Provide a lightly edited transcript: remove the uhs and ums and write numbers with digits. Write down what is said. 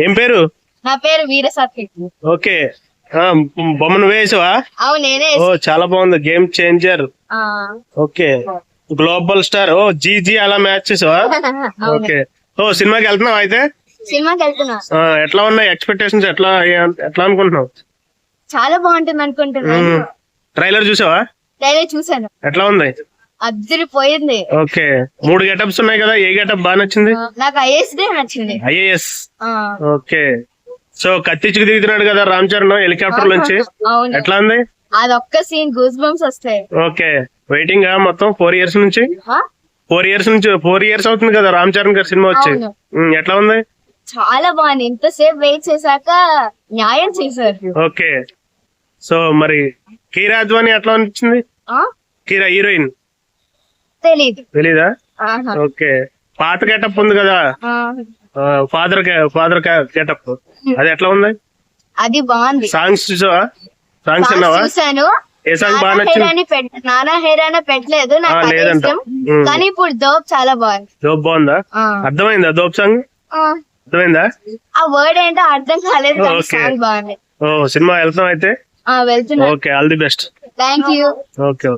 ఏం పేరు? నా పేరు వీరసత్య. ఓకే. బొమ్మను వేసావా? అవును నేనే. ఓ చాలా బాగుంది. Game changer. Okay. Global star. ఓ జీజీ అలా మ్యాచ్ చేసావా? ఓకే. ఓ సినిమాకి వెళ్తున్నావు అయితే? సినిమాకి వెళ్తున్నా. ఎట్లా ఉన్నాయి ఎక్స్పెక్టేషన్స్? ఎట్లా అనుకుంటున్నావు? చాలా బాగుంటుంది అనుకుంటున్నాను. ట్రైలర్ చూసావా? ట్రైలర్ చూసాను. ఎట్లా ఉంది? అదిరిపోయింది. ఓకే. 3 గెటప్స్ ఉన్నాయి కదా, ఏ గెటప్ బాగా నచ్చింది? నాకు ఐఏఎస్ నచ్చింది. ఐఏఎస్. ఓకే. సో కత్తిచ్చుకు దిగుతున్నాడు కదా రామ్ చరణ్ హెలికాప్టర్ నుంచి, ఎట్లా ఉంది? అదొక్క సీన్ గూస్ బంప్స్ వస్తాయి. ఓకే. వెయిటింగ్ మొత్తం 4 years నుంచి. 4 years అవుతుంది కదా రామ్ చరణ్ గారి సినిమా వచ్చి. ఎట్లా ఉంది? చాలా బాగుంది. ఇంతసేపు వెయిట్ చేశాక న్యాయం చేశారు. ఓకే. సో మరి కీరా అద్వాని ఎట్లా అనిపించింది? కీరా హీరోయిన్ తెలీదా? ఓకే. పాత గెటప్ ఉంది కదా, ఫాదర్ గెటప్, అది ఎట్లా ఉంది? అది బాగుంది. సాంగ్స్ చూసావా? సాంగ్స్ విన్నావా? చూసాను. ఏ సాంగ్ బాగా నచ్చింది? నానా హేరానా పెట్టలేదు నాకు, లేదంట. కానీ ఇప్పుడు దోప్ చాలా బాగుంది. దోప్ బాగుందా? అర్థమైందా దోప్ సాంగ్? అర్థమైందా? ఆ వర్డ్ ఏంటో అర్థం కాలేదు, సాంగ్ బాగుంది. ఓ సినిమా వెళ్తాం అయితే? వెళ్తున్నా. Okay. All the best. Thank you. Okay.